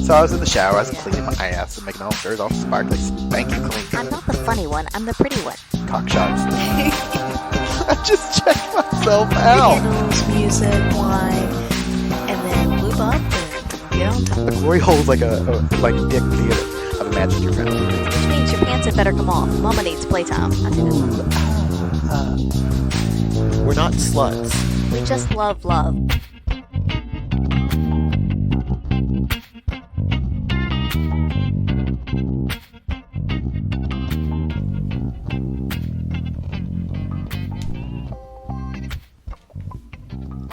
So I was in the shower, I was cleaning my ass and making all sure all sparkly, spanky clean. I'm not the funny one, I'm the pretty one. Cock shots. I just checked myself out. Candles, music, wine, and then lube up and get on top. The glory hole's like a dick theater. I've imagined your mouth. Which means your pants had better come off. Mama needs playtime. We're not sluts. We just love love.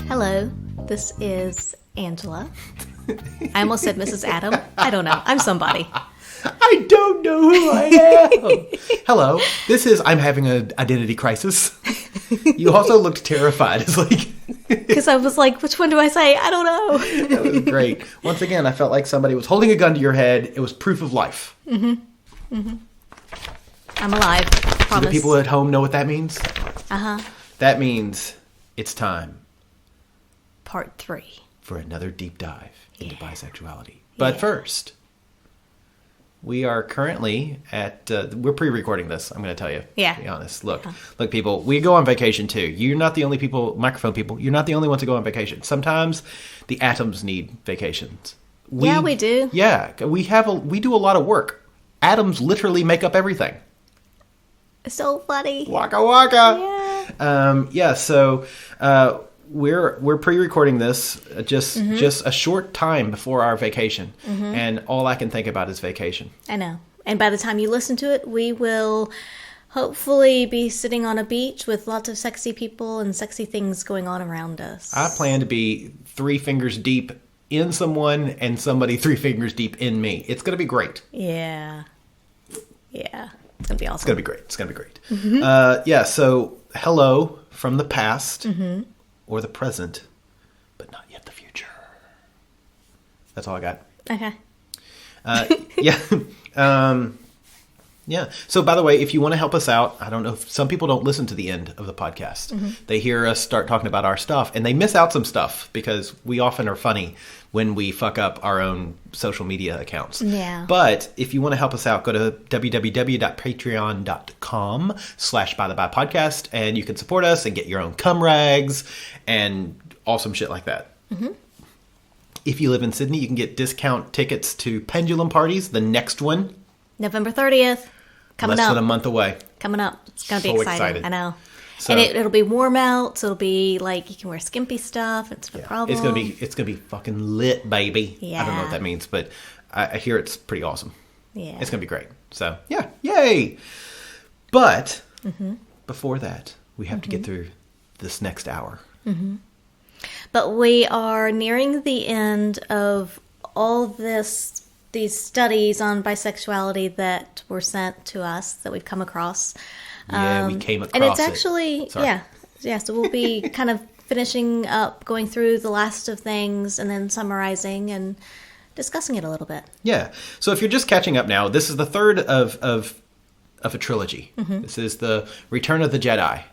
Hello, this is Angela. I almost said Mrs. Adam. I don't know. I'm somebody. I don't know who I am. Hello, this is I'm having an identity crisis. You also looked terrified. It's like... Because I was like, which one do I say? I don't know. That was great. Once again, I felt like somebody was holding a gun to your head. It was proof of life. Mm-hmm. Mm-hmm. I'm alive. Promise. Do the people at home know what that means? Uh-huh. That means it's time. Part 3. For another deep dive into bisexuality. But first, we are currently at... we're pre-recording this, I'm going to tell you. Yeah. To be honest. Look, people, we go on vacation too. You're not the only people, microphone people, you're not the only ones to go on vacation. Sometimes the atoms need vacations. We do. Yeah. We do a lot of work. Atoms literally make up everything. So funny. Waka waka. Yeah. So... We're pre-recording this just a short time before our vacation, and all I can think about is vacation. I know. And by the time you listen to it, we will hopefully be sitting on a beach with lots of sexy people and sexy things going on around us. I plan to be 3 fingers deep in someone and somebody 3 fingers deep in me. It's going to be great. Yeah. Yeah. It's going to be awesome. It's going to be great. It's going to be great. So hello from the past. Or the present, but not yet the future. That's all I got. Okay. Yeah. So, by the way, if you want to help us out, I don't know if some people don't listen to the end of the podcast. They hear us start talking about our stuff, and they miss out some stuff because we often are funny when we fuck up our own social media accounts. Yeah. But if you want to help us out, go to www.patreon.com/bythebydpodcast, and you can support us and get your own cum rags and awesome shit like that. If you live in Sydney, you can get discount tickets to Pendulum Parties, the next one. November 30th. Coming Less up. than a month away. Coming up. It's going to be So exciting. excited. I know. So, and it'll be warm out, so it'll be like you can wear skimpy stuff. It's no problem. It's gonna be fucking lit, baby. Yeah. I don't know what that means, but I hear it's pretty awesome. Yeah. It's gonna be great. So yeah, yay! But before that, we have to get through this next hour. But we are nearing the end of all these studies on bisexuality that were sent to us that we've come across. Yeah, we came across and it's it. actually Sorry. yeah. So we'll be kind of finishing up, going through the last of things, and then summarizing and discussing it a little bit. Yeah. So if you're just catching up now, this is the third of a trilogy. This is the Return of the Jedi.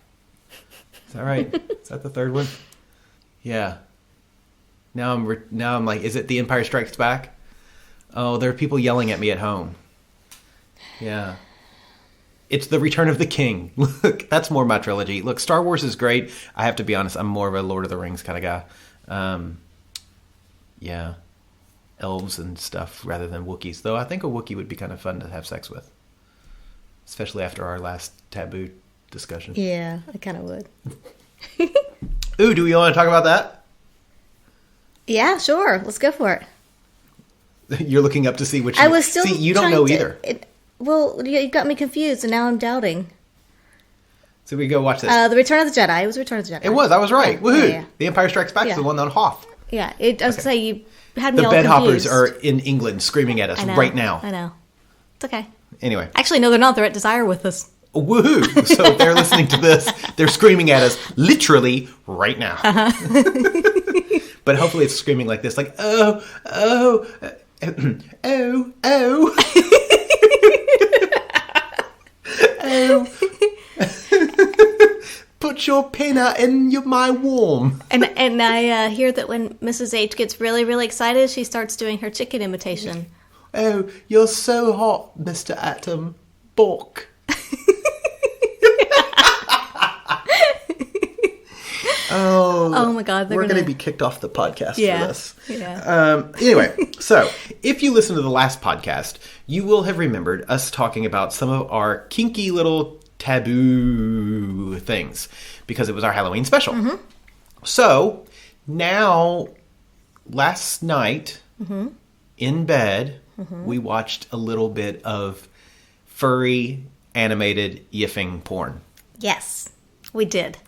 Is that right? Is that the third one? Yeah. Now I'm like, is it The Empire Strikes Back? Oh, there are people yelling at me at home. Yeah. It's The Return of the King. Look, that's more my trilogy. Look, Star Wars is great. I have to be honest, I'm more of a Lord of the Rings kind of guy. Yeah. Elves and stuff rather than Wookiees. Though I think a Wookiee would be kind of fun to have sex with. Especially after our last taboo discussion. Yeah, I kind of would. Ooh, do we want to talk about that? Yeah, sure. Let's go for it. You're looking up to see which... I was still See, you don't know either. Well, you got me confused, and now I'm doubting. So we go watch this. The Return of the Jedi. It was Return of the Jedi. It was. I was right. Yeah, Woohoo. yeah. The Empire Strikes Back is the one on Hoth. Yeah. I was going to say, you had me The all bed confused. hoppers are in England screaming at us right now. I know. It's okay. Anyway. Actually, no, they're not. They're at Desire with us. Woohoo. So if they're listening to this, they're screaming at us literally right now. But hopefully it's screaming like this, like, oh, oh, oh, oh. Oh. Put your your peanut in my warm. And I hear that when Mrs. H gets really, really excited, she starts doing her chicken imitation. Oh, you're so hot, Mr. Atom. Bork. Oh my God, we're going to be kicked off the podcast for this. Yeah. Anyway, so if you listen to the last podcast, you will have remembered us talking about some of our kinky little taboo things because it was our Halloween special. Mm-hmm. So now, last night in bed, we watched a little bit of furry animated yiffing porn. Yes, we did.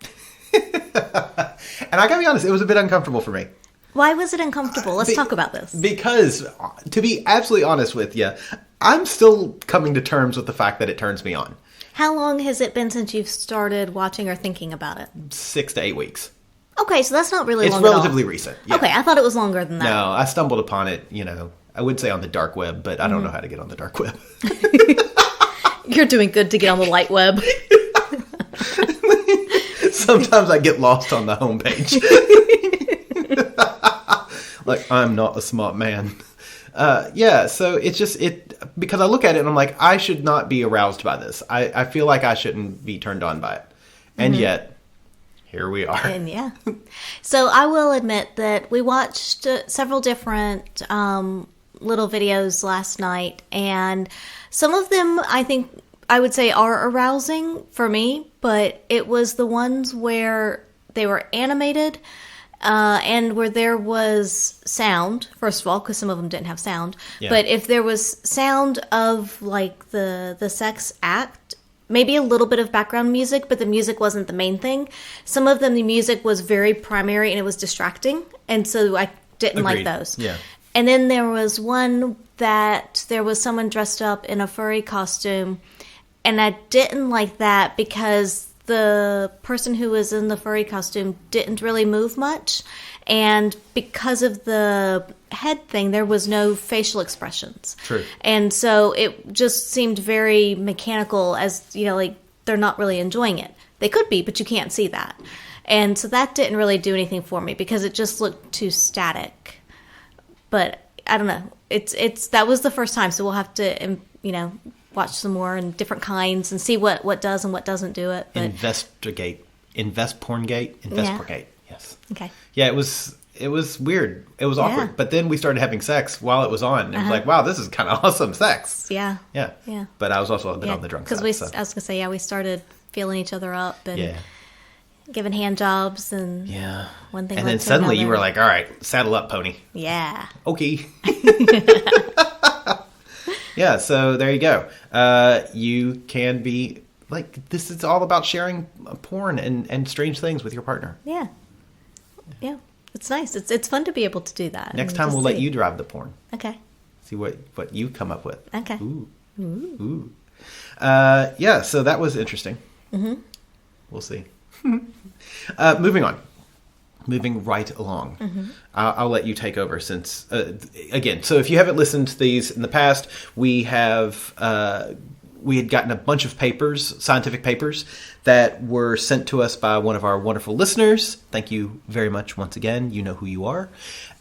And I gotta be honest, it was a bit uncomfortable for me. Why was it uncomfortable? Let's talk about this. Because, to be absolutely honest with you, I'm still coming to terms with the fact that it turns me on. How long has it been since you've started watching or thinking about it? 6 to 8 weeks. Okay, so that's not really long It's relatively recent. Yeah. Okay, I thought it was longer than that. No, I stumbled upon it, I would say on the dark web, but I don't know how to get on the dark web. You're doing good to get on the light web. Sometimes I get lost on the homepage. Like, I'm not a smart man. So it's just, because I look at it and I'm like, I should not be aroused by this. I feel like I shouldn't be turned on by it. And yet, here we are. And yeah. So I will admit that we watched several different little videos last night, and some of them I think I would say are arousing for me, but it was the ones where they were animated and where there was sound, first of all, because some of them didn't have sound. Yeah. But if there was sound of like the sex act, maybe a little bit of background music, but the music wasn't the main thing. Some of them, the music was very primary and it was distracting, and so I didn't like those. Yeah. And then there was one that there was someone dressed up in a furry costume, and I didn't like that because the person who was in the furry costume didn't really move much. And because of the head thing, there was no facial expressions. True. And so it just seemed very mechanical, as, like they're not really enjoying it. They could be, but you can't see that. And so that didn't really do anything for me because it just looked too static. But I don't know. It's that was the first time, so we'll have to, watch some more and different kinds and see what does and what doesn't do it. But Investigate. Porngate. Yes. Okay. Yeah, it was weird. It was awkward. Yeah. But then we started having sex while it was on. It was like, wow, this is kind of awesome sex. Yeah. Yeah. Yeah. But I was also a bit on the drunk side. Because I was going to say, we started feeling each other up and giving hand jobs and one thing. And then suddenly you were like, all right, saddle up, pony. Yeah. Okay. Yeah, so there you go. You can be like, this is all about sharing porn and strange things with your partner. Yeah. Yeah. It's nice. It's fun to be able to do that. Next time we'll let you drive the porn. Okay. See what you come up with. Okay. Ooh. Yeah, so that was interesting. Mm-hmm. We'll see. Moving on. Moving right along. Mm-hmm. I'll let you take over since, again, so if you haven't listened to these in the past, we had gotten a bunch of papers, scientific papers, that were sent to us by one of our wonderful listeners. Thank you very much once again. You know who you are.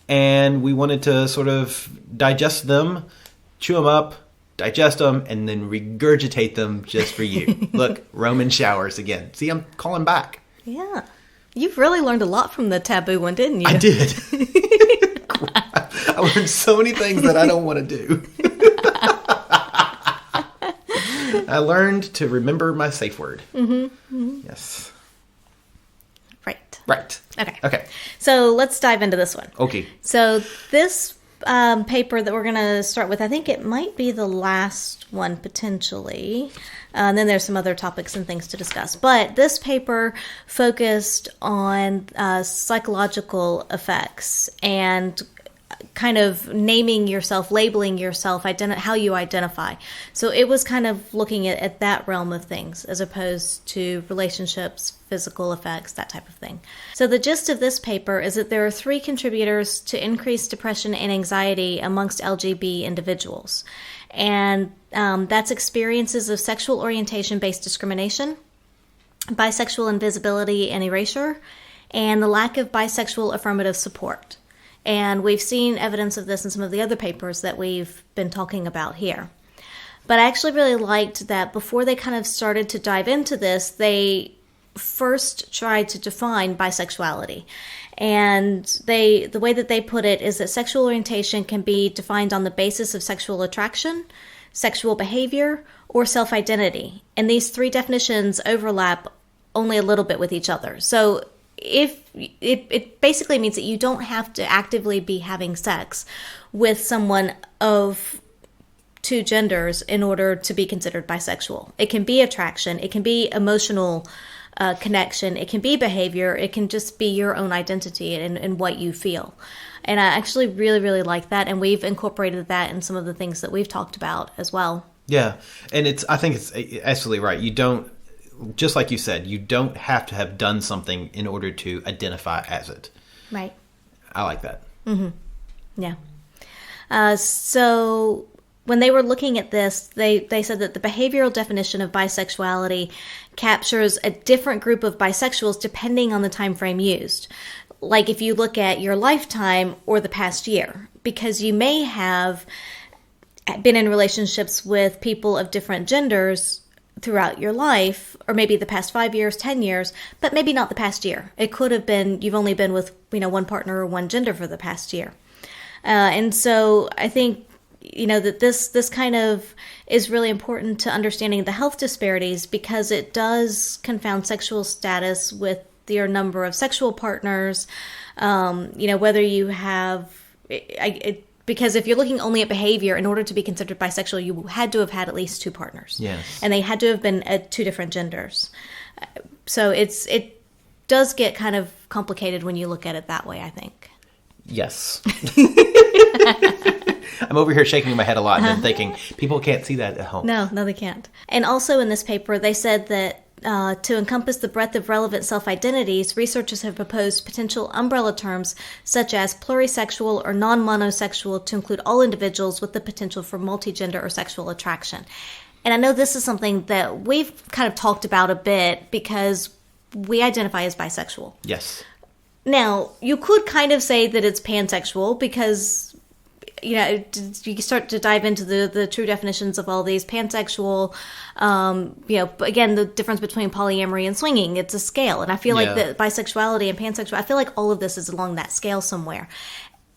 And we wanted to sort of digest them, chew them up, digest them, and then regurgitate them just for you. Look, Roman showers again. See, I'm calling back. Yeah. You've really learned a lot from the taboo one, didn't you? I did. I learned so many things that I don't want to do. I learned to remember my safe word. Mm-hmm. Mm-hmm. Yes. Right. Okay. So let's dive into this one. Okay. So this paper that we're going to start with, I think it might be the last one potentially. And then there's some other topics and things to discuss. But this paper focused on psychological effects and kind of naming yourself, labeling yourself, how you identify. So it was kind of looking at that realm of things as opposed to relationships, physical effects, that type of thing. So the gist of this paper is that there are 3 contributors to increased depression and anxiety amongst LGBT individuals. And that's experiences of sexual orientation-based discrimination, bisexual invisibility and erasure, and the lack of bisexual affirmative support. And we've seen evidence of this in some of the other papers that we've been talking about here. But I actually really liked that before they kind of started to dive into this, they first tried to define bisexuality. And the way that they put it is that sexual orientation can be defined on the basis of sexual attraction, sexual behavior, or self-identity. And these three definitions overlap only a little bit with each other. So if it basically means that you don't have to actively be having sex with someone of two genders in order to be considered bisexual. It can be attraction, it can be emotional connection, it can be behavior, it can just be your own identity and what you feel. And I actually really, really like that, and we've incorporated that in some of the things that we've talked about as well. Yeah, and I think it's absolutely right. You don't, just like you said, you don't have to have done something in order to identify as it. Right. I like that. Mm-hmm. Yeah. So when they were looking at this, they said that the behavioral definition of bisexuality captures a different group of bisexuals depending on the time frame used. Like if you look at your lifetime or the past year, because you may have been in relationships with people of different genders throughout your life, or maybe the past 5 years, 10 years, but maybe not the past year. It could have been you've only been with one partner or one gender for the past year. And so I think that this kind of is really important to understanding the health disparities, because it does confound sexual status with your number of sexual partners, whether you have, because if you're looking only at behavior, in order to be considered bisexual, you had to have had at least two partners. Yes. And they had to have been at two different genders. So it does get kind of complicated when you look at it that way, I think. Yes. I'm over here shaking my head a lot and then thinking, people can't see that at home. No, they can't. And also in this paper, they said that to encompass the breadth of relevant self-identities, researchers have proposed potential umbrella terms such as plurisexual or non-monosexual to include all individuals with the potential for multigender or sexual attraction. And I know this is something that we've kind of talked about a bit because we identify as bisexual. Yes. Now, you could kind of say that it's pansexual because you start to dive into the true definitions of all these. Pansexual, again, the difference between polyamory and swinging, it's a scale. And I feel like that bisexuality and pansexual, I feel like all of this is along that scale somewhere.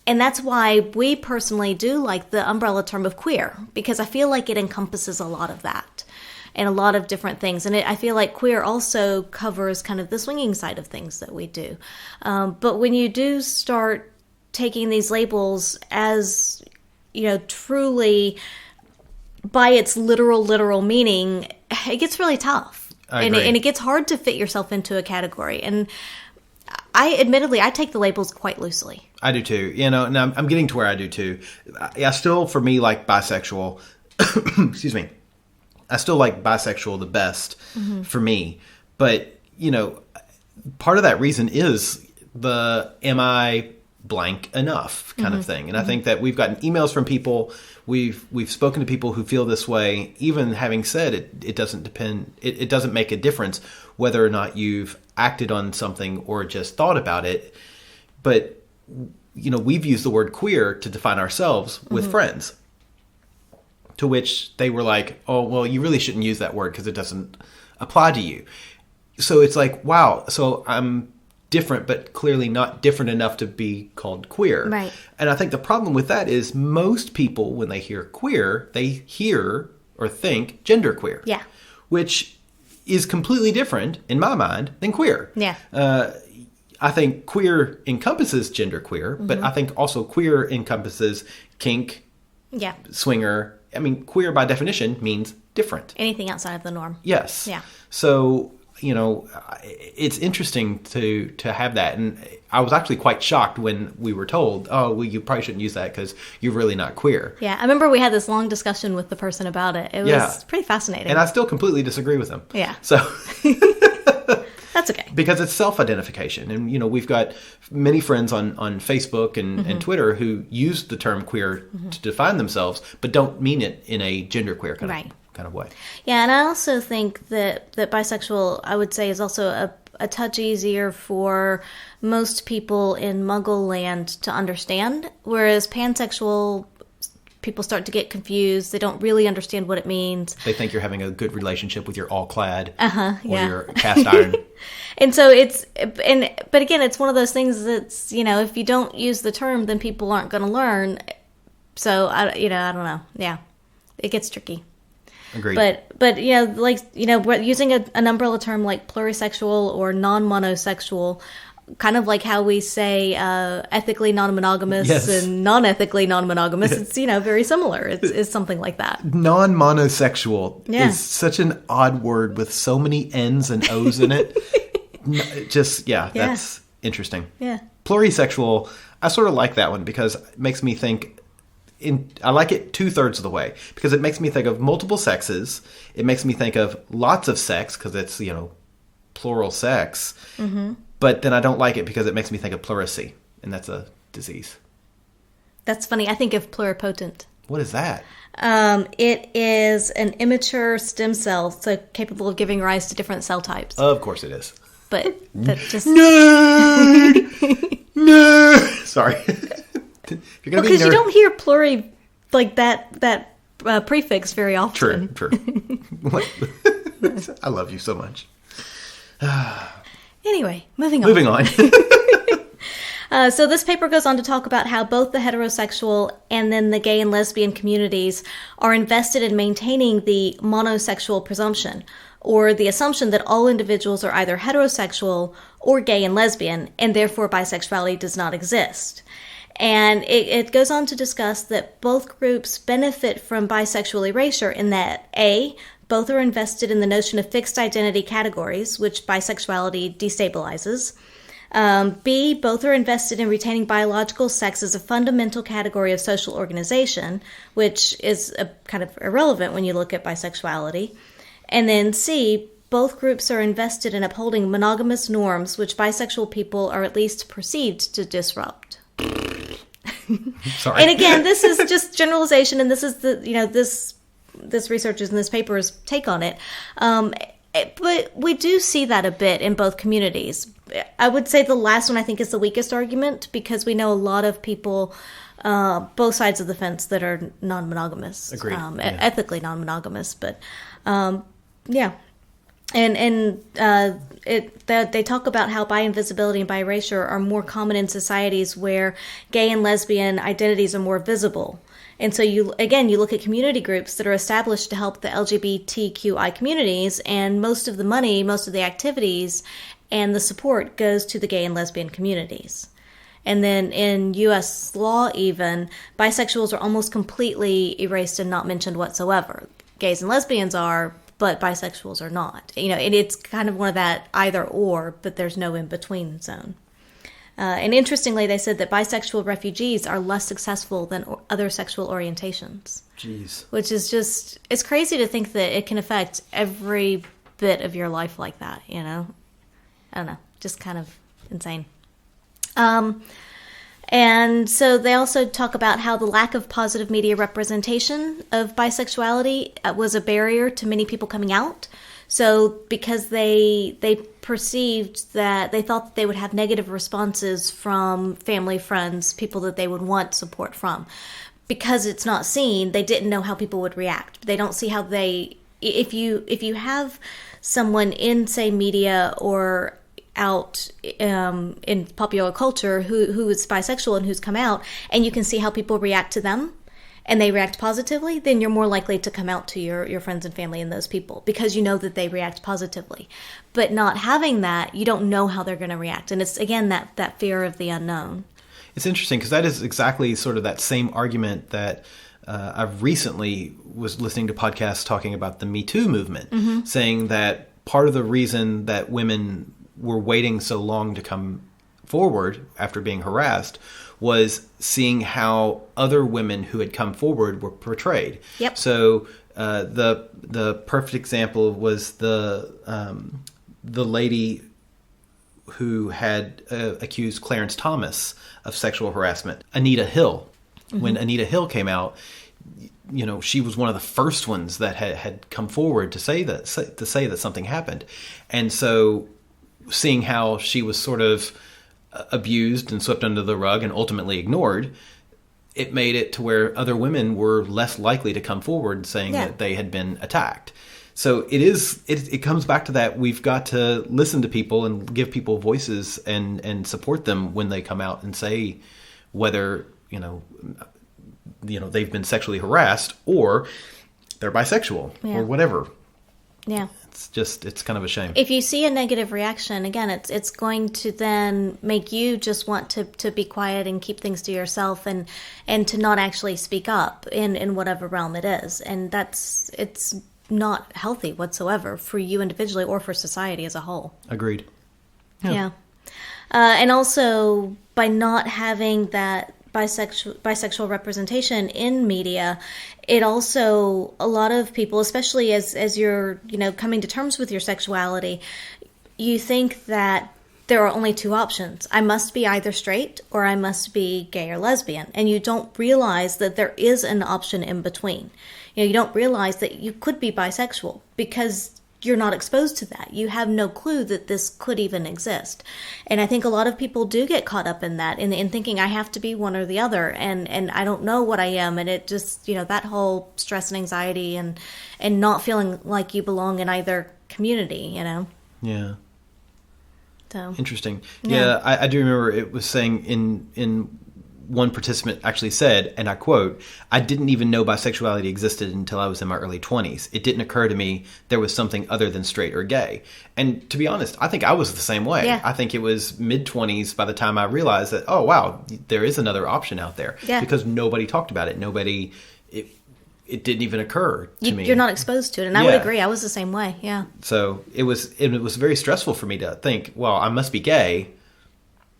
And that's why we personally do like the umbrella term of queer, because I feel like it encompasses a lot of that and a lot of different things. And I feel like queer also covers kind of the swinging side of things that we do. But when you do start taking these labels as, truly by its literal meaning, it gets really tough. And it gets hard to fit yourself into a category. And I take the labels quite loosely. I do too. And I'm getting to where I do too. I still, for me, like bisexual, excuse me, I still like bisexual the best for me. But, part of that reason is the am I blank enough kind of thing. And I think that we've gotten emails from people, we've spoken to people who feel this way. Even having said it doesn't depend, it doesn't make a difference whether or not you've acted on something or just thought about it. But, we've used the word queer to define ourselves with friends, to which they were like, oh, well, you really shouldn't use that word because it doesn't apply to you. So it's like, wow, so I'm different, but clearly not different enough to be called queer. Right. And I think the problem with that is most people, when they hear queer, they hear or think genderqueer. Yeah. Which is completely different, in my mind, than queer. Yeah. I think queer encompasses genderqueer, but I think also queer encompasses kink, swinger. I mean, queer by definition means different. Anything outside of the norm. Yes. Yeah. So, it's interesting to have that. And I was actually quite shocked when we were told, oh, well, you probably shouldn't use that because you're really not queer. Yeah. I remember we had this long discussion with the person about it. It was pretty fascinating. And I still completely disagree with him. Yeah. So that's okay. Because it's self-identification. And, we've got many friends on Facebook and Twitter who use the term queer to define themselves, but don't mean it in a genderqueer kind kind of way. Yeah, and I also think that bisexual, I would say, is also a touch easier for most people in Muggle land to understand, whereas pansexual people start to get confused. They don't really understand what it means. They think you're having a good relationship with your all-clad or yeah. your cast iron. And so but again, it's one of those things that's, if you don't use the term, then people aren't going to learn. So, I don't know. Yeah, it gets tricky. Agreed. But we're using an umbrella term like plurisexual or non-monosexual, kind of like how we say ethically non-monogamous and non-ethically non-monogamous. It's very similar. It's something like that. Non-monosexual is such an odd word with so many N's and O's in it. That's interesting. Yeah. Plurisexual, I sort of like that one because it makes me think. I like it 2/3 of the way because it makes me think of multiple sexes. It makes me think of lots of sex because it's plural sex. Mm-hmm. But then I don't like it because it makes me think of pleurisy, and that's a disease. That's funny. I think of pluripotent. What is that? It is an immature stem cell, so capable of giving rise to different cell types. Of course it is. But that just nerd. Nerd. Sorry. Because you don't hear pluri like that prefix very often. True. I love you so much. Anyway, moving on. So this paper goes on to talk about how both the heterosexual and then the gay and lesbian communities are invested in maintaining the monosexual presumption, or the assumption that all individuals are either heterosexual or gay and lesbian, and therefore bisexuality does not exist. And it goes on to discuss that both groups benefit from bisexual erasure in that, A, both are invested in the notion of fixed identity categories, which bisexuality destabilizes. B, both are invested in retaining biological sex as a fundamental category of social organization, which is kind of irrelevant when you look at bisexuality. And then C, both groups are invested in upholding monogamous norms, which bisexual people are at least perceived to disrupt. Sorry. And again, this is just generalization, and this is this researchers in this paper's take on it. But we do see that a bit in both communities. I would say the last one I think is the weakest argument because we know a lot of people, both sides of the fence, that are non-monogamous. Agreed. Ethically non-monogamous, but yeah. And they talk about how bi-invisibility and bi-erasure are more common in societies where gay and lesbian identities are more visible. And so you look at community groups that are established to help the LGBTQI communities, and most of the money, most of the activities, and the support goes to the gay and lesbian communities. And then in U.S. law even, bisexuals are almost completely erased and not mentioned whatsoever. Gays and lesbians are, but bisexuals are not. And it's kind of one of that either or, but there's no in-between zone. And interestingly, they said that bisexual refugees are less successful than other sexual orientations. Jeez. Which is just, it's crazy to think that it can affect every bit of your life like that, I don't know, just kind of insane. And so they also talk about how the lack of positive media representation of bisexuality was a barrier to many people coming out. So because they perceived that they thought that they would have negative responses from family, friends, people that they would want support from. Because it's not seen, they didn't know how people would react. They don't see how if you have someone in, say, media or out in popular culture who is bisexual and who's come out, and you can see how people react to them, and they react positively, then you're more likely to come out to your friends and family and those people because you know that they react positively. But not having that, you don't know how they're going to react. And it's, again, that fear of the unknown. It's interesting because that is exactly sort of that same argument that I've recently was listening to podcasts talking about the Me Too movement, saying that part of the reason that women were waiting so long to come forward after being harassed was seeing how other women who had come forward were portrayed. Yep. So the perfect example was the lady who had accused Clarence Thomas of sexual harassment, Anita Hill. When Anita Hill came out, she was one of the first ones that had come forward to say that something happened. And so seeing how she was sort of abused and swept under the rug and ultimately ignored, it made it to where other women were less likely to come forward saying that they had been attacked. So it comes back to that. We've got to listen to people and give people voices and support them when they come out and say whether, they've been sexually harassed or they're bisexual or whatever. Yeah. It's kind of a shame. If you see a negative reaction, again, it's going to then make you just want to be quiet and keep things to yourself and to not actually speak up in whatever realm it is. And it's not healthy whatsoever for you individually or for society as a whole. Agreed. Yeah. And also, by not having that bisexual representation in media, it also, a lot of people, especially as you're, coming to terms with your sexuality, you think that there are only two options. I must be either straight or I must be gay or lesbian. And you don't realize that there is an option in between. You don't realize that you could be bisexual because you're not exposed to that. You have no clue that this could even exist. And I think a lot of people do get caught up in that, in thinking I have to be one or the other, and I don't know what I am. And it just, that whole stress and anxiety and not feeling like you belong in either community, Yeah. So interesting. Yeah, I do remember it was saying in one participant actually said, and I quote, "I didn't even know bisexuality existed until I was in my early 20s. It didn't occur to me there was something other than straight or gay." And to be honest, I think I was the same way. Yeah. I think it was mid-20s by the time I realized that, oh, wow, there is another option out there. Yeah. Because nobody talked about it. It didn't even occur to me. You're not exposed to it. And I would agree. I was the same way. Yeah. So it was very stressful for me to think, well, I must be gay,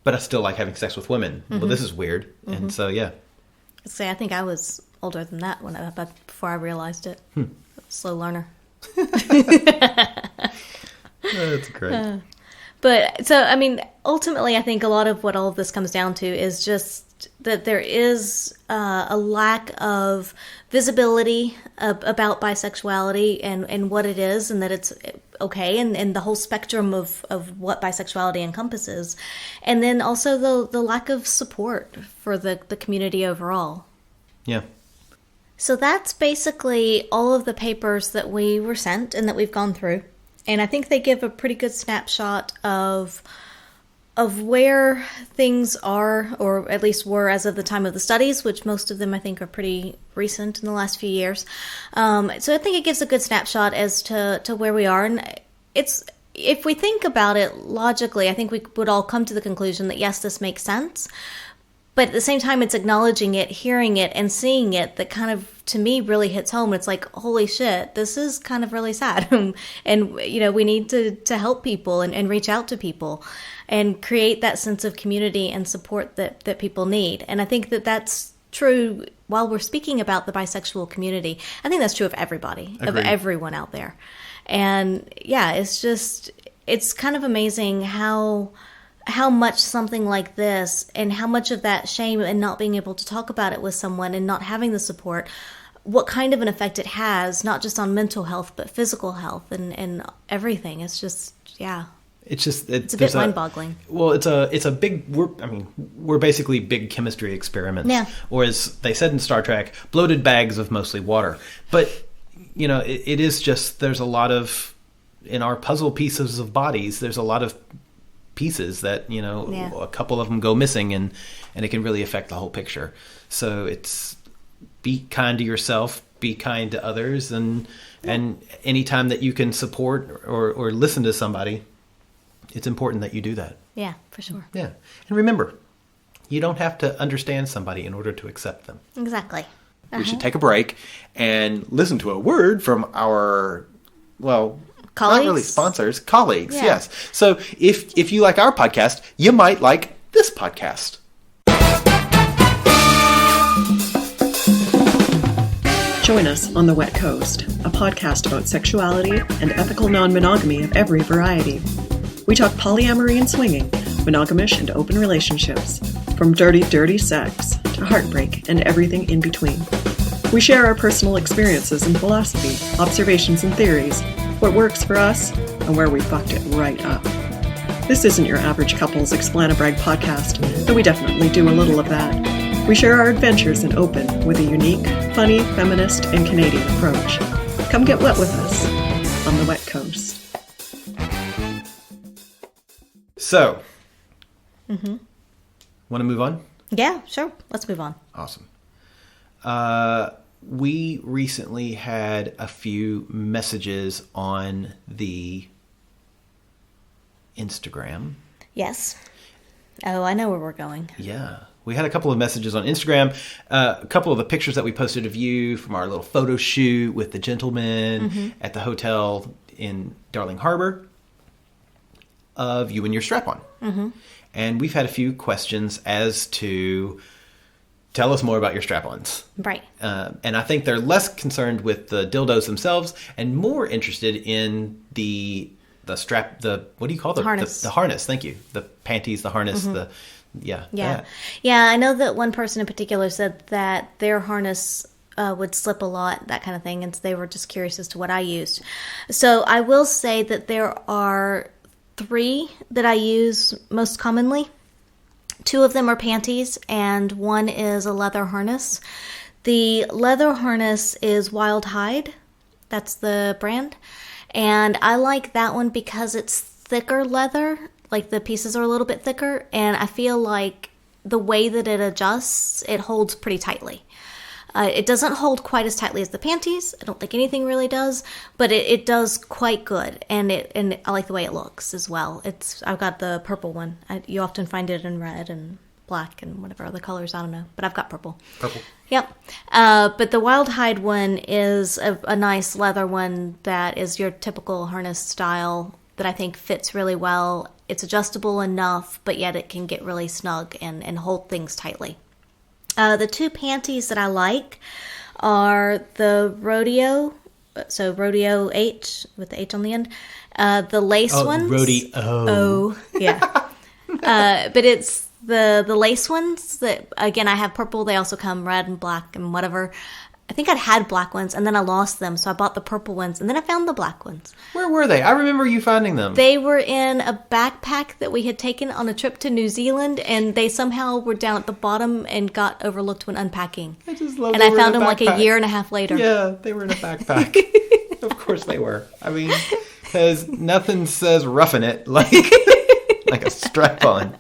but I still like having sex with women. Mm-hmm. Well, this is weird. Mm-hmm. And so, yeah. I think I was older than that before I realized it. Slow learner. That's great. But so, I mean, ultimately, I think a lot of what all of this comes down to is just that there is a lack of visibility about bisexuality and what it is, and that it's okay, and the whole spectrum of what bisexuality encompasses. And then also the lack of support for the community overall. Yeah. So that's basically all of the papers that we were sent and that we've gone through. And I think they give a pretty good snapshot of where things are, or at least were as of the time of the studies, which most of them I think are pretty recent in the last few years. So I think it gives a good snapshot as to where we are. And if we think about it logically, I think we would all come to the conclusion that yes, this makes sense. But at the same time, it's acknowledging it, hearing it, and seeing it that kind of, to me, really hits home. It's like, holy shit, this is kind of really sad. And, we need to help people and reach out to people and create that sense of community and support that people need. And I think that that's true while we're speaking about the bisexual community. I think that's true of everybody, Agreed. of everyone out there. And yeah, it's kind of amazing how much something like this and how much of that shame and not being able to talk about it with someone and not having the support, what kind of an effect it has, not just on mental health, but physical health and everything. It's just, yeah. It's a bit mind-boggling. Well, it's a big. We're basically big chemistry experiments. Yeah. Or as they said in Star Trek, bloated bags of mostly water. But it is just, there's a lot of, in our puzzle pieces of bodies, there's a lot of pieces that a couple of them go missing, and it can really affect the whole picture. So it's, be kind to yourself, be kind to others, and anytime that you can support or listen to somebody, it's important that you do that. Yeah, for sure. Yeah. And remember, you don't have to understand somebody in order to accept them. Exactly. We should take a break and listen to a word from our, well, colleagues? Not really sponsors, colleagues, yeah. Yes. So if you like our podcast, you might like this podcast. Join us on The Wet Coast, a podcast about sexuality and ethical non-monogamy of every variety. We talk polyamory and swinging, monogamish and open relationships, from dirty, dirty sex to heartbreak and everything in between. We share our personal experiences and philosophy, observations and theories, what works for us, and where we fucked it right up. This isn't your average couple's Explanabrag podcast, though we definitely do a little of that. We share our adventures in open with a unique, funny, feminist, and Canadian approach. Come get wet with us on the Wet Coast. So, want to move on? Yeah, sure. Let's move on. Awesome. We recently had a few messages on the Instagram. Yes. Oh, I know where we're going. Yeah. We had a couple of messages on Instagram. A couple of the pictures that we posted of you from our little photo shoot with the gentleman at the hotel in Darling Harbor, of you and your strap-on. And we've had a few questions as to tell us more about your strap-ons. Right. And I think they're less concerned with the dildos themselves and more interested in the strap, what do you call it? Harness. The harness, thank you. The panties, the harness, that. Yeah. I know that one person in particular said that their harness would slip a lot, that kind of thing, and so they were just curious as to what I used. So I will say that there are 3 that I use most commonly. 2 of them are panties, and 1 is a leather harness. The leather harness is Wild Hide. That's the brand. And I like that one because it's thicker leather. Like, the pieces are a little bit thicker, and I feel like the way that it adjusts, it holds pretty tightly. It doesn't hold quite as tightly as the panties. I don't think anything really does, but it does quite good, and I like the way it looks as well. I've got the purple one. You often find it in red and black and whatever other colors, I don't know, but I've got purple. Purple. Yep. But the Wild Hide one is a nice leather one that is your typical harness style that I think fits really well. It's adjustable enough, but yet it can get really snug and hold things tightly. The 2 panties that I like are the Rodeo, so Rodeo H with the H on the end, the lace ones. Rodeo. Oh, yeah. But it's the lace ones that, again, I have purple. They also come red and black and whatever. I think I'd had black ones, and then I lost them, so I bought the purple ones, and then I found the black ones. Where were they? I remember you finding them. They were in a backpack that we had taken on a trip to New Zealand, and they somehow were down at the bottom and got overlooked when unpacking. I just love. And I found them like a year and a half later. Yeah, they were in a backpack. Of course they were. I mean, because nothing says roughing it like a strap-on.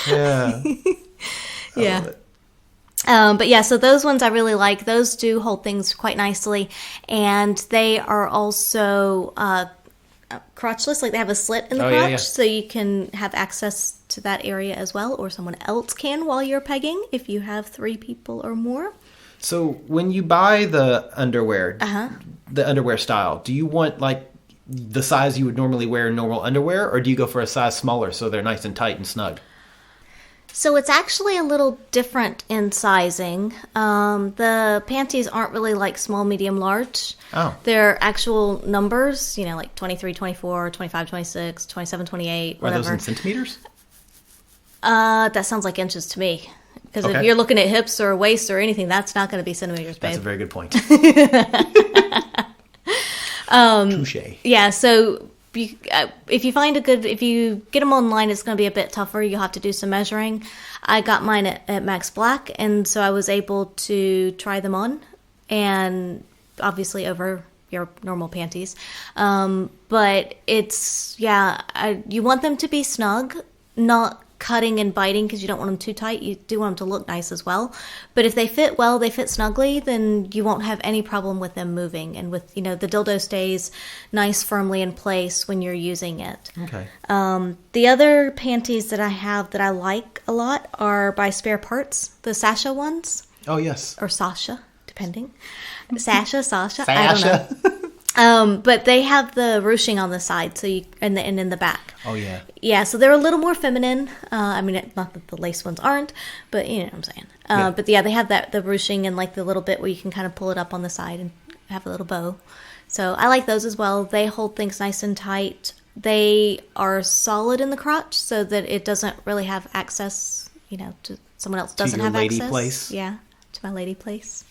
Yeah. Yeah. But yeah, so those ones I really like. Those do hold things quite nicely, and they are also crotchless. Like, they have a slit in the crotch, so you can have access to that area as well, or someone else can while you're pegging if you have 3 people or more. So when you buy the underwear, the underwear style, do you want like the size you would normally wear in normal underwear, or do you go for a size smaller so they're nice and tight and snug? So it's actually a little different in sizing. The panties aren't really like small, medium, large. Oh. They're actual numbers, like 23, 24, 25, 26, 27, 28, whatever. Are those in centimeters? That sounds like inches to me. Because if you're looking at hips or waist or anything, that's not going to be centimeters, babe. That's a very good point. Touche. Yeah, so if you get them online, it's going to be a bit tougher. You'll have to do some measuring. I got mine at Max Black, and so I was able to try them on, and obviously over your normal panties. But you want them to be snug, not cutting and biting, because you don't want them too tight. You do want them to look nice as well. But if they fit well, they fit snugly, then you won't have any problem with them moving. And with, the dildo stays nice firmly in place when you're using it. Okay. The other panties that I have that I like a lot are by Spare Parts, the Sasha ones. Oh, yes. Or Sasha, depending. Sasha, I don't know. But they have the ruching on the side, so and in the back. Oh yeah. Yeah, so they're a little more feminine. I mean, not that the lace ones aren't, but you know what I'm saying. But yeah, they have the ruching and like the little bit where you can kind of pull it up on the side and have a little bow. So I like those as well. They hold things nice and tight. They are solid in the crotch, so that it doesn't really have access, to someone else doesn't have access. To your lady place. Yeah, to my lady place.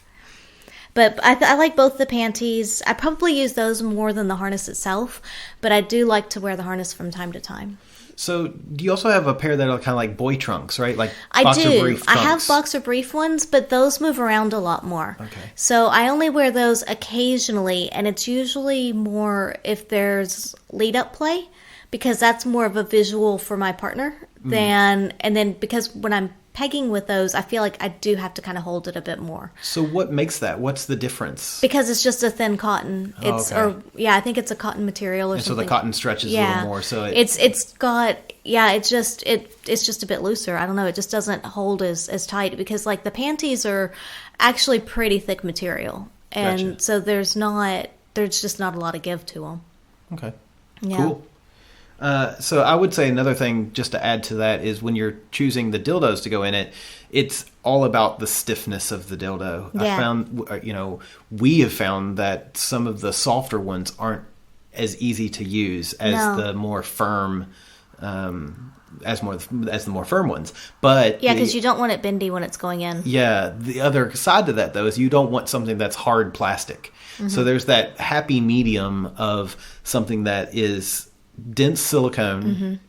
But I like both the panties. I probably use those more than the harness itself, but I do like to wear the harness from time to time. So, do you also have a pair that are kind of like boy trunks, right? Like I boxer do. brief I trunks. have boxer brief ones, but those move around a lot more. Okay. So I only wear those occasionally, and it's usually more if there's lead-up play, because that's more of a visual for my partner and then because when I'm pegging with those, I feel like I do have to kind of hold it a bit more. So what makes that? What's the difference? Because it's just a thin cotton. It's okay. I think it's a cotton material or And so something. the cotton stretches a little more. So it's just a bit looser. I don't know. It just doesn't hold as tight because like the panties are actually pretty thick material, and Gotcha. so there's just not a lot of give to them. Okay. Yeah. Cool. So I would say another thing just to add to that is when you're choosing the dildos to go in it, it's all about the stiffness of the dildo. Yeah. I found, we have found that some of the softer ones aren't as easy to use as the more firm, as the more firm ones. But Yeah, because you don't want it bendy when it's going in. yeah, the other side to that, though, is you don't want something that's hard plastic. So there's that happy medium of something that is dense silicone,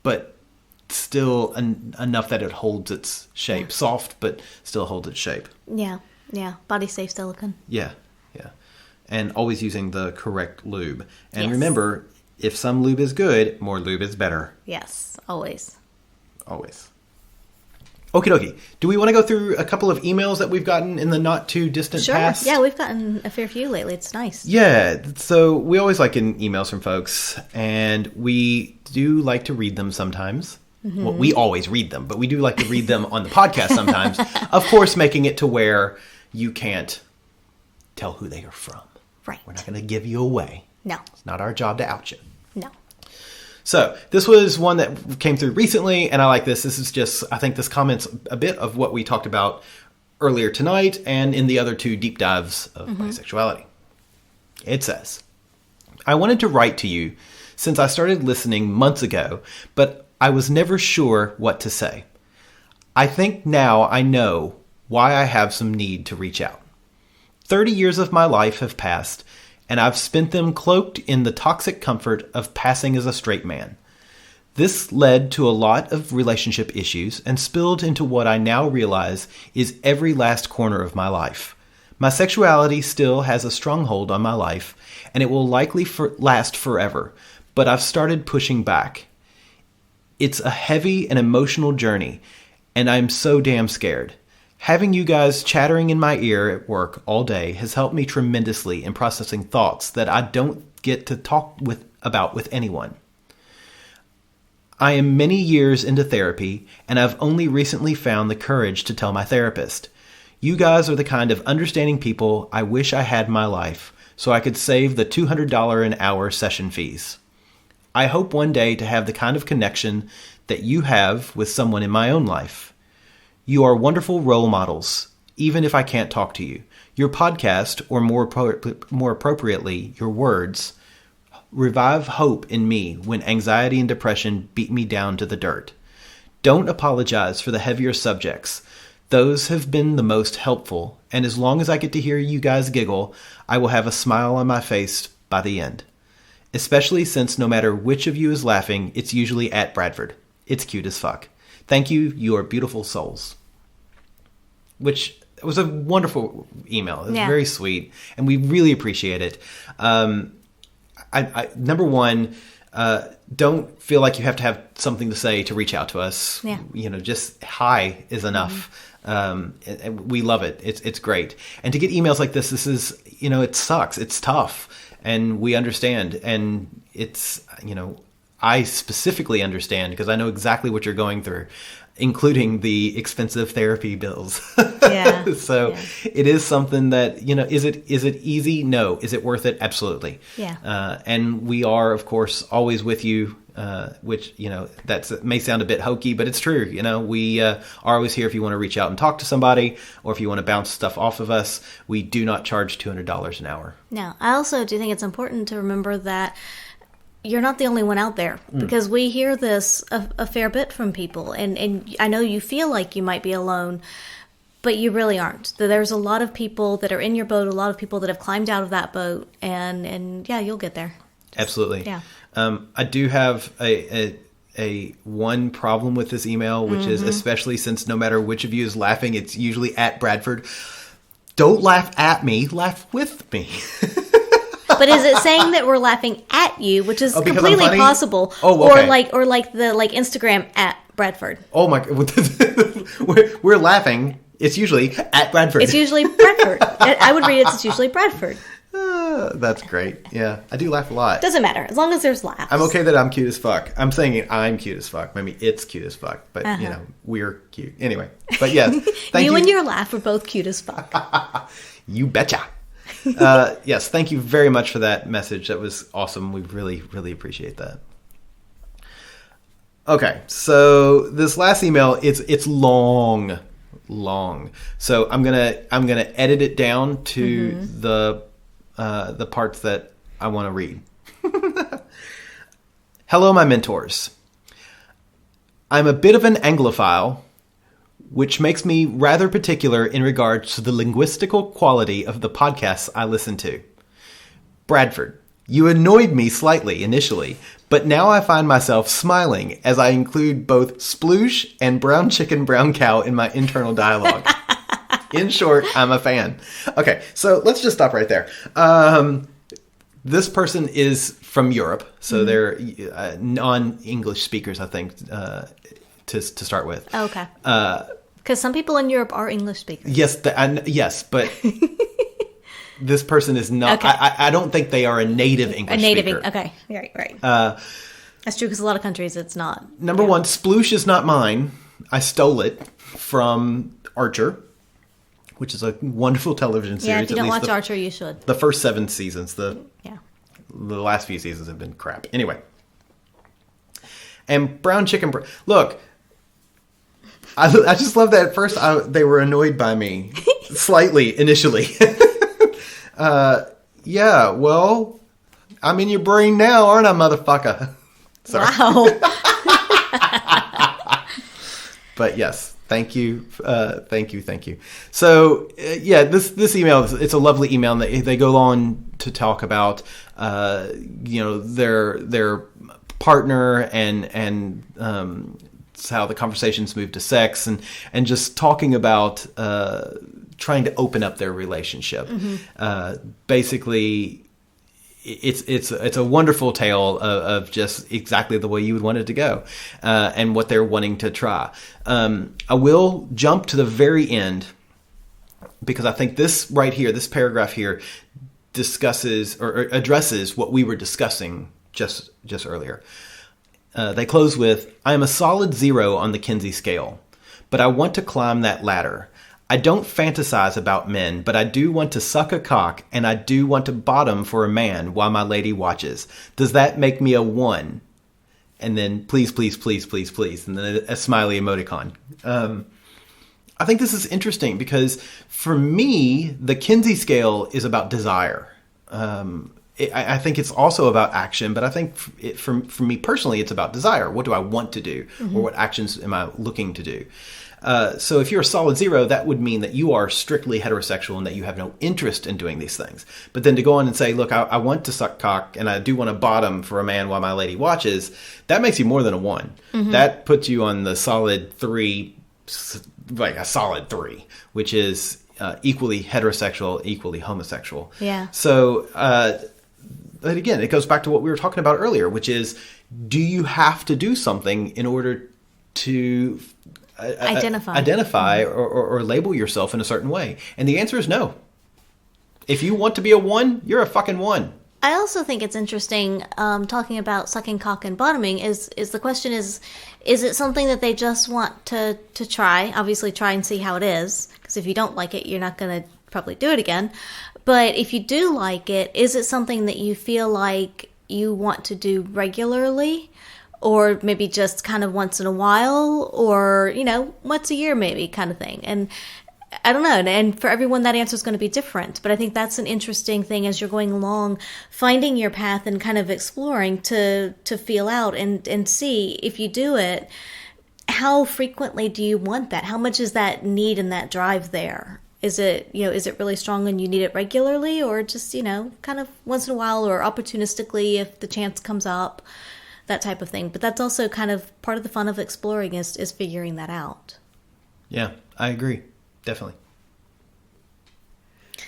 but still enough that it holds its shape. Soft, but still holds its shape. Yeah. Body safe silicone. Yeah. And always using the correct lube. And Yes. remember, if some lube is good, more lube is better. Yes, always. Always. Okie dokie. Do we want to go through a couple of emails that we've gotten in the not too distant Sure. past? Yeah, we've gotten a fair few lately. It's nice. Yeah, so we always like getting emails from folks, and we do like to read them sometimes. Well, we always read them, but we do like to read them on the podcast sometimes. Of course, making it to where you can't tell who they are from. Right. We're not going to give you away. No. It's not our job to out you. No. So this was one that came through recently, and I like this. This is just, I think this comments a bit of what we talked about earlier tonight and in the other two deep dives of bisexuality. It says, I wanted to write to you since I started listening months ago, but I was never sure what to say. I think now I know why I have some need to reach out. 30 years of my life have passed, and I've spent them cloaked in the toxic comfort of passing as a straight man. This led to a lot of relationship issues and spilled into what I now realize is every last corner of my life. My sexuality still has a strong hold on my life, and it will likely last forever, but I've started pushing back. It's a heavy and emotional journey, and I'm so damn scared. Having you guys chattering in my ear at work all day has helped me tremendously in processing thoughts that I don't get to talk about with anyone. I am many years into therapy, and I've only recently found the courage to tell my therapist. You guys are the kind of understanding people I wish I had in my life, so I could save the $200 an hour session fees. I hope one day to have the kind of connection that you have with someone in my own life. You are wonderful role models, even if I can't talk to you. Your podcast, or more appropriately, your words, revive hope in me when anxiety and depression beat me down to the dirt. Don't apologize for the heavier subjects. Those have been the most helpful, and as long as I get to hear you guys giggle, I will have a smile on my face by the end. Especially since no matter which of you is laughing, it's usually at Bradford. It's cute as fuck. Thank you, you are beautiful souls. Which was a wonderful email. It was very sweet, and we really appreciate it. Number one, don't feel like you have to have something to say to reach out to us. Yeah. Just hi is enough. We love it. It's great. And to get emails like this is, it sucks. It's tough, and we understand. And it's, I specifically understand because I know exactly what you're going through, including the expensive therapy bills. Yeah. So it is something that, is it easy? No. Is it worth it? Absolutely. Yeah. And we are, of course, always with you, which, that may sound a bit hokey, but it's true. We are always here if you want to reach out and talk to somebody, or if you want to bounce stuff off of us. We do not charge $200 an hour. No, I also do think it's important to remember that you're not the only one out there, because we hear this a fair bit from people, and I know you feel like you might be alone, but you really aren't. There's a lot of people that are in your boat, a lot of people that have climbed out of that boat, and yeah, you'll get there. Absolutely. Yeah. I do have a one problem with this email, which is, especially since no matter which of you is laughing, it's usually at Bradford. Don't laugh at me, laugh with me. But is it saying that we're laughing at you, which is because I'm completely funny? possible, Oh, okay. or like the Instagram at Bradford? Oh my! We're laughing. It's usually at Bradford. It's usually Bradford. I would read it's usually Bradford. That's great. Yeah, I do laugh a lot. Doesn't matter as long as there's laughs. I'm okay that I'm cute as fuck. I'm saying I'm cute as fuck. Maybe it's cute as fuck, but you know, we're cute anyway. But yes, thank you. You and your laugh are both cute as fuck. You betcha. Yes, thank you very much for that message. That was awesome. We really, really appreciate that. Okay, so this last email, it's long. So I'm gonna edit it down to the parts that I want to read. Hello, my mentors. I'm a bit of an Anglophile, which makes me rather particular in regards to the linguistical quality of the podcasts I listen to. Bradford, you annoyed me slightly initially, but now I find myself smiling as I include both sploosh and brown chicken, brown cow in my internal dialogue. In short, I'm a fan. Okay, so let's just stop right there. This person is from Europe, so they're non-English speakers, I think, to start with. Okay. Because some people in Europe are English speakers. Yes, but this person is not. Okay. I don't think they are a native English speaker. Okay, right. That's true, because a lot of countries it's not. Number one, sploosh is not mine. I stole it from Archer, which is a wonderful television series. Yeah, if you don't watch Archer, you should. The first 7 seasons. The last few seasons have been crap. Anyway. And brown chicken... Look, I just love that at first they were annoyed by me. Slightly, initially. Yeah, well, I'm in your brain now, aren't I, motherfucker? Sorry. Wow. But yes, thank you. Thank you. So, yeah, this email, it's a lovely email. And they go on to talk about, their partner and how the conversations move to sex and just talking about trying to open up their relationship. Basically, it's a wonderful tale of just exactly the way you would want it to go, and what they're wanting to try. I will jump to the very end because I think this right here, this paragraph here, discusses or addresses what we were discussing just earlier. They close with, I am a solid 0 on the Kinsey scale, but I want to climb that ladder. I don't fantasize about men, but I do want to suck a cock, and I do want to bottom for a man while my lady watches. Does that make me a 1? And then please, please, please, please, please, and then a smiley emoticon. I think this is interesting because for me, the Kinsey scale is about desire. I think it's also about action, but I think for me personally, it's about desire. What do I want to do? Or what actions am I looking to do? So if you're a solid 0, that would mean that you are strictly heterosexual and that you have no interest in doing these things. But then to go on and say, look, I want to suck cock and I do want to bottom for a man while my lady watches, that makes you more than a 1. That puts you on the solid 3, like a solid 3, which is equally heterosexual, equally homosexual. Yeah. So, but again, it goes back to what we were talking about earlier, which is, do you have to do something in order to identify or label yourself in a certain way? And the answer is no. If you want to be a 1, you're a fucking 1. I also think it's interesting talking about sucking cock and bottoming is the question is it something that they just want to try? Obviously try and see how it is, because if you don't like it, you're not going to probably do it again. But if you do like it, is it something that you feel like you want to do regularly? Or maybe just kind of once in a while, or, once a year maybe kind of thing. And I don't know. And for everyone, that answer is going to be different. But I think that's an interesting thing as you're going along, finding your path and kind of exploring to feel out and see if you do it, how frequently do you want that? How much is that need and that drive there? Is it, is it really strong and you need it regularly, or just, kind of once in a while, or opportunistically if the chance comes up, that type of thing. But that's also kind of part of the fun of exploring is figuring that out. Yeah, I agree. Definitely.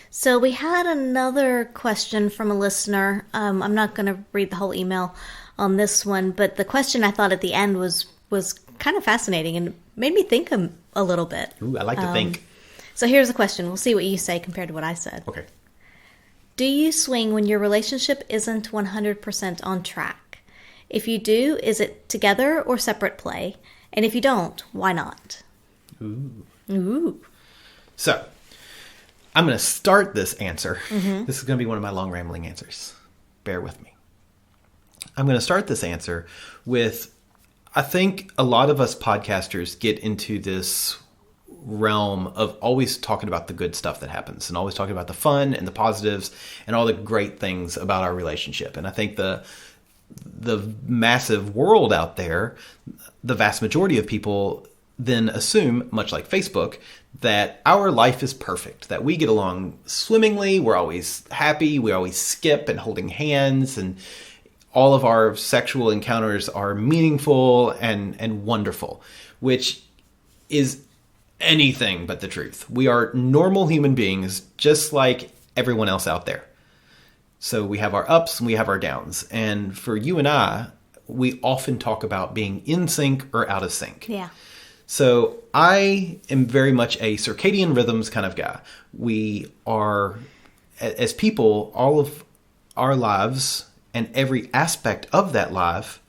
So we had another question from a listener. I'm not going to read the whole email on this one, but the question I thought at the end was kind of fascinating and made me think a little bit. Ooh, I like to think. So here's the question. We'll see what you say compared to what I said. Okay. Do you swing when your relationship isn't 100% on track? If you do, is it together or separate play? And if you don't, why not? Ooh. So, I'm going to start this answer. This is going to be one of my long rambling answers. Bear with me. I'm going to start this answer with, I think a lot of us podcasters get into this realm of always talking about the good stuff that happens and always talking about the fun and the positives and all the great things about our relationship. And I think the massive world out there, the vast majority of people then assume, much like Facebook, that our life is perfect, that we get along swimmingly, we're always happy, we always skip and holding hands, and all of our sexual encounters are meaningful and wonderful, which is anything but the truth. We are normal human beings, just like everyone else out there. So we have our ups and we have our downs. And for you and I, we often talk about being in sync or out of sync. Yeah. So I am very much a circadian rhythms kind of guy. We are, as people, all of our lives and every aspect of that life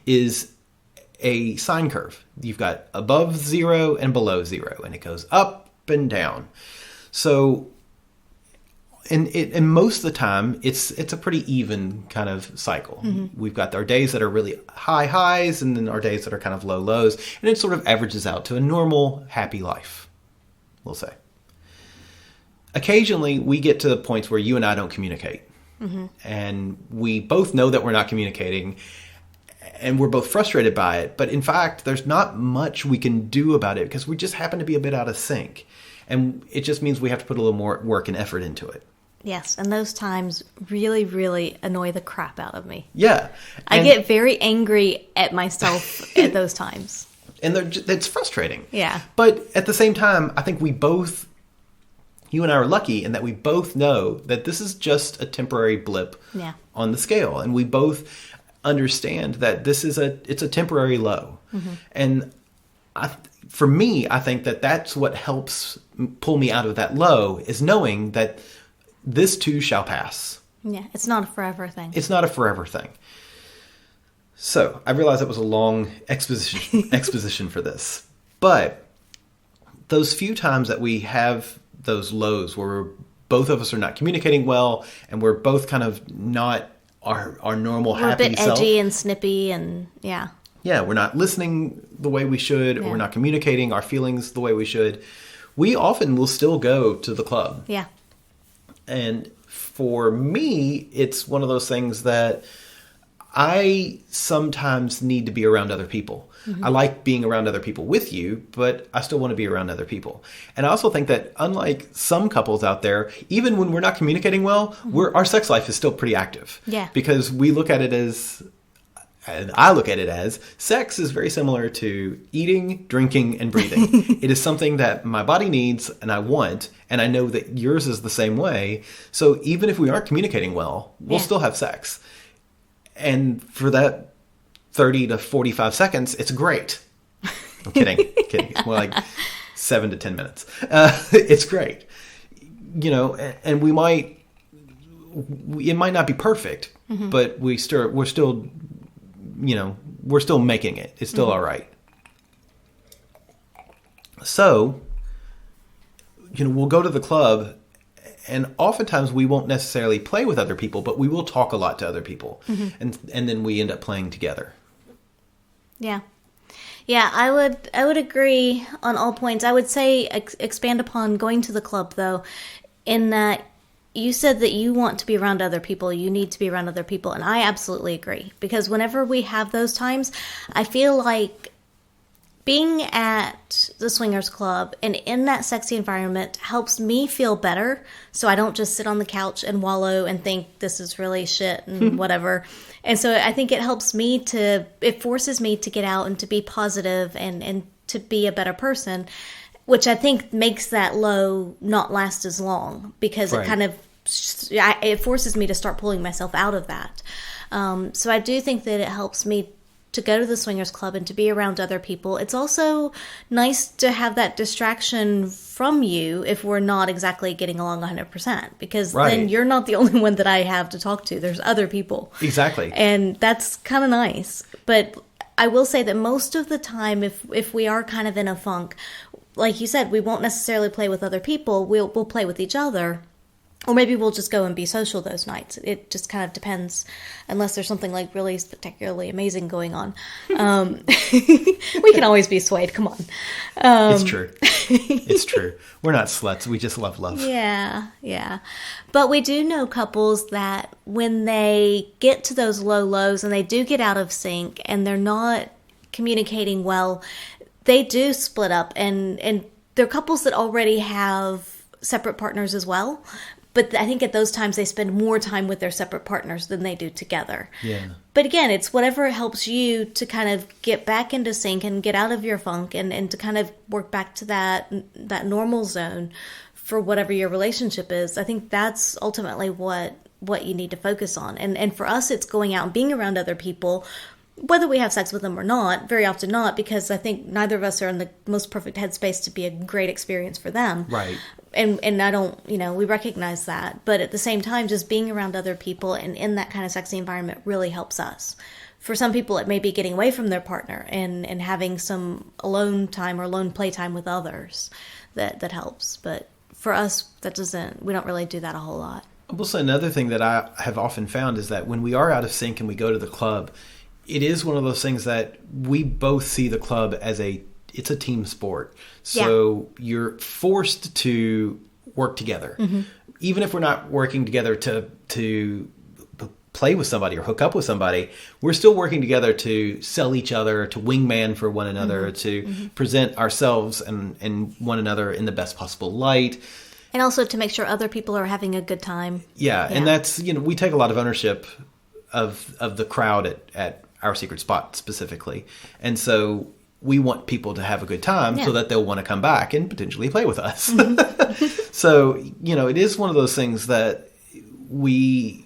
is a sine curve. You've got above 0 and below 0, and it goes up and down. So, and most of the time, it's a pretty even kind of cycle. We've got our days that are really high highs, and then our days that are kind of low lows, and it sort of averages out to a normal, happy life, we'll say. Occasionally, we get to the points where you and I don't communicate. And we both know that we're not communicating, and we're both frustrated by it. But in fact, there's not much we can do about it because we just happen to be a bit out of sync. And it just means we have to put a little more work and effort into it. Yes, and those times really, really annoy the crap out of me. Yeah. I get very angry at myself at those times. And it's frustrating. Yeah. But at the same time, I think you and I are lucky in that we both know that this is just a temporary blip on the scale. And we both understand that it's a temporary low. And for me, I think that that's what helps pull me out of that low, is knowing that this too shall pass. Yeah, it's not a forever thing. It's not a forever thing. So I realize that was a long exposition for this. But those few times that we have those lows where both of us are not communicating well and we're both kind of not our normal we're happy a bit self. edgy and snippy and yeah, we're not listening the way we should, or we're not communicating our feelings the way we should. We often will still go to the club. Yeah. And for me, it's one of those things that I sometimes need to be around other people. I like being around other people with you, but I still want to be around other people. And I also think that unlike some couples out there, even when we're not communicating well, our sex life is still pretty active. Yeah. Because we look at it as, and I look at it as, sex is very similar to eating, drinking, and breathing. It is something that my body needs and I want, and I know that yours is the same way. So even if we aren't communicating well, we'll still have sex. And for that 30 to 45 seconds, it's great. I'm kidding. It's more like 7 to 10 minutes. It's great. And it might not be perfect, but we're still making it. It's still all right. So, we'll go to the club, and oftentimes we won't necessarily play with other people, but we will talk a lot to other people. And then we end up playing together. Yeah. Yeah, I would agree on all points. I would say expand upon going to the club, though, in that you said that you want to be around other people, you need to be around other people, and I absolutely agree. Because whenever we have those times, I feel like being at the swingers club and in that sexy environment helps me feel better, so I don't just sit on the couch and wallow and think this is really shit and whatever. And so I think it helps me it forces me to get out and to be positive and to be a better person, which I think makes that low not last as long, because Right. it kind of, it forces me to start pulling myself out of that. So I do think that it helps me to go to the swingers club and to be around other people. It's also nice to have that distraction from you if we're not exactly getting along 100%, because Right. then you're not the only one that I have to talk to. There's other people. Exactly. And that's kind of nice. But I will say that most of the time, if we are kind of in a funk, like you said, we won't necessarily play with other people. We'll play with each other. Or maybe we'll just go and be social those nights. It just kind of depends, unless there's something like really spectacularly amazing going on. We can always be swayed. Come on. It's true. It's true. We're not sluts. We just love love. Yeah. But we do know couples that when they get to those low lows and they do get out of sync and they're not communicating well, they do split up. And they're couples that already have separate partners as well. But I think at those times they spend more time with their separate partners than they do together. Yeah. But again, it's whatever helps you to kind of get back into sync and get out of your funk and to kind of work back to that normal zone for whatever your relationship is. I think that's ultimately what you need to focus on. And for us, it's going out and being around other people, whether we have sex with them or not. Very often not, because I think neither of us are in the most perfect headspace to be a great experience for them. Right. And I don't, we recognize that. But at the same time, just being around other people and in that kind of sexy environment really helps us. For some people, it may be getting away from their partner and having some alone time or alone playtime with others that helps. But for us, we don't really do that a whole lot. Also, another thing that I have often found is that when we are out of sync and we go to the club, it is one of those things that we both see the club as it's a team sport. So you're forced to work together. Mm-hmm. Even if we're not working together to play with somebody or hook up with somebody, we're still working together to sell each other, to wingman for one another, to present ourselves and one another in the best possible light. And also to make sure other people are having a good time. Yeah. And that's, we take a lot of ownership of the crowd at Our Secret Spot specifically. And so we want people to have a good time so that they'll want to come back and potentially play with us. Mm-hmm. So, it is one of those things that we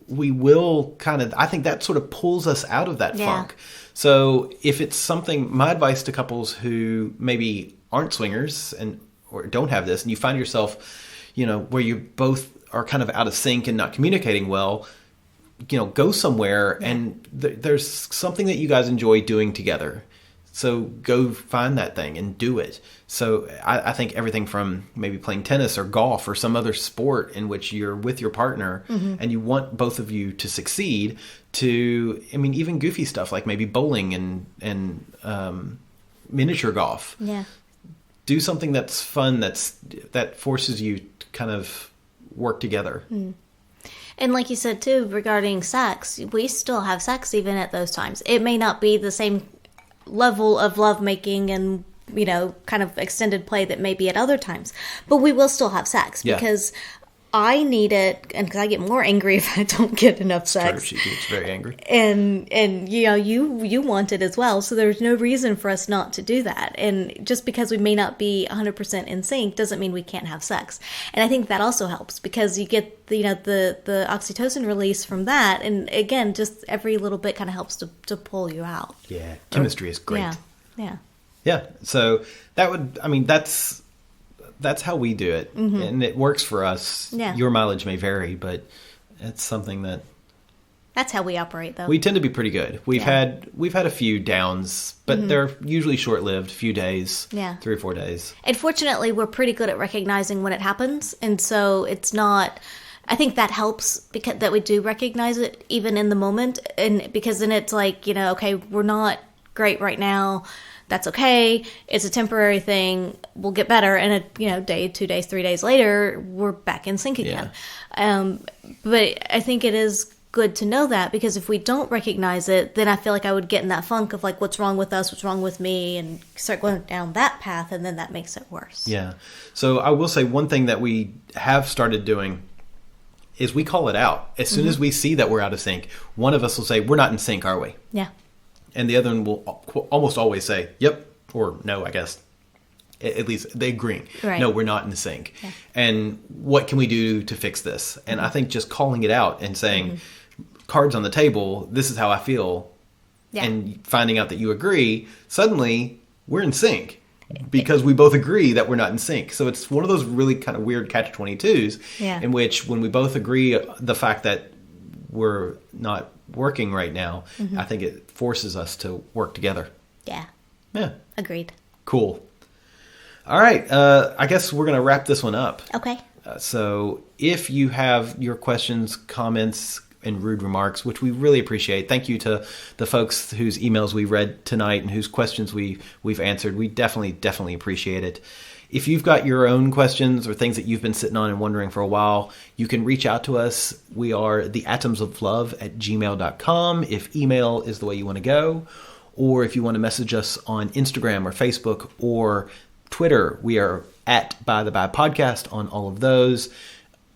will kind of, I think that sort of pulls us out of that funk. So if it's something, my advice to couples who maybe aren't swingers or don't have this, and you find yourself, where you both are kind of out of sync and not communicating well, go somewhere and there's something that you guys enjoy doing together. So go find that thing and do it. So I think everything from maybe playing tennis or golf or some other sport in which you're with your partner and you want both of you to succeed, to, even goofy stuff like maybe bowling and miniature golf. Yeah. Do something that's fun, that forces you to kind of work together. Mm. And like you said, too, regarding sex, we still have sex even at those times. It may not be the same level of lovemaking and, kind of extended play that may be at other times. But we will still have sex because I need it, and because I get more angry if I don't get enough sex. True, she gets very angry. And you want it as well, so there's no reason for us not to do that. And just because we may not be 100% in sync doesn't mean we can't have sex. And I think that also helps because you get the oxytocin release from that, and again, just every little bit kind of helps to pull you out. Yeah, chemistry is great. Yeah. So that's how we do it, and it works for us. Yeah. Your mileage may vary, but it's something that's how we operate, though. We tend to be pretty good. We've had a few downs, but they're usually short-lived, few days, 3 or 4 days. And fortunately, we're pretty good at recognizing when it happens, and so it's not. I think that helps because that we do recognize it even in the moment, and because then it's like okay, we're not great right now. That's okay. It's a temporary thing. We'll get better. And day, 2 days, 3 days later, we're back in sync again. Yeah. But I think it is good to know that, because if we don't recognize it, then I feel like I would get in that funk of like, what's wrong with us, what's wrong with me, and start going down that path, and then that makes it worse. Yeah. So I will say one thing that we have started doing is we call it out. As soon as we see that we're out of sync, one of us will say, we're not in sync, are we? Yeah. And the other one will almost always say, yep, or no, I guess. At least they agreeing. Right. No, we're not in sync. Yeah. And what can we do to fix this? And I think just calling it out and saying, cards on the table, this is how I feel, Yeah. and finding out that you agree, suddenly we're in sync because we both agree that we're not in sync. So it's one of those really kind of weird catch-22s in which when we both agree the fact that we're not working right now, I think it forces us to work together. Yeah. Yeah. Agreed. Cool. All right. I guess we're going to wrap this one up. Okay. So if you have your questions, comments, and rude remarks, which we really appreciate, thank you to the folks whose emails we read tonight and whose questions we've answered. We definitely appreciate it. If you've got your own questions or things that you've been sitting on and wondering for a while, you can reach out to us. We are theatomsoflove@gmail.com if email is the way you want to go. Or if you want to message us on Instagram or Facebook or Twitter, we are at By the By Podcast on all of those.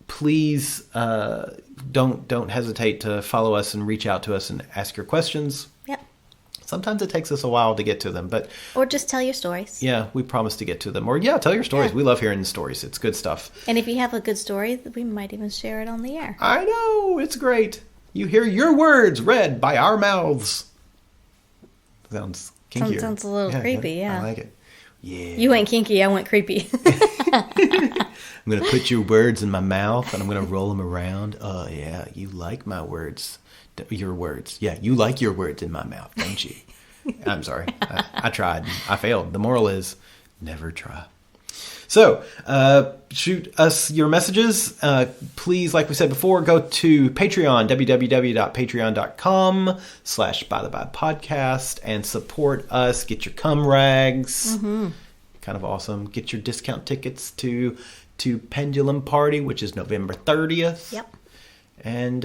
Please don't hesitate to follow us and reach out to us and ask your questions. Yep. Sometimes it takes us a while to get to them, but Or just tell your stories. yeah, we promise to get to them. Or tell your stories. Yeah. We love hearing the stories. It's good stuff. And if you have a good story, we might even share it on the air. I know, it's great. You hear your words read by our mouths. Sounds kinky. Sounds a little creepy, yeah. I like it. Yeah. You went kinky, I went creepy. I'm going to put your words in my mouth and I'm going to roll them around. Oh, yeah, you like my words. Your words. Yeah, you like your words in my mouth, don't you? I'm sorry. I tried. I failed. The moral is never try. So, shoot us your messages. Please, like we said before, go to Patreon, www.patreon.com/bythebydpodcast, and support us. Get your cum rags. Kind of awesome. Get your discount tickets to Pendulum Party, which is November 30th. Yep. And,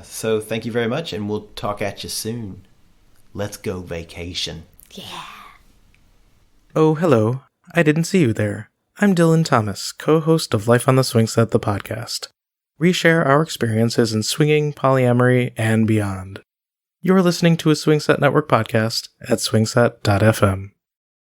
so thank you very much, and we'll talk at you soon. Let's go vacation. Yeah. Oh, hello. I didn't see you there. I'm Dylan Thomas, co-host of Life on the Swing Set, the podcast. We share our experiences in swinging, polyamory, and beyond. You're listening to a Swing Set Network podcast at swingset.fm.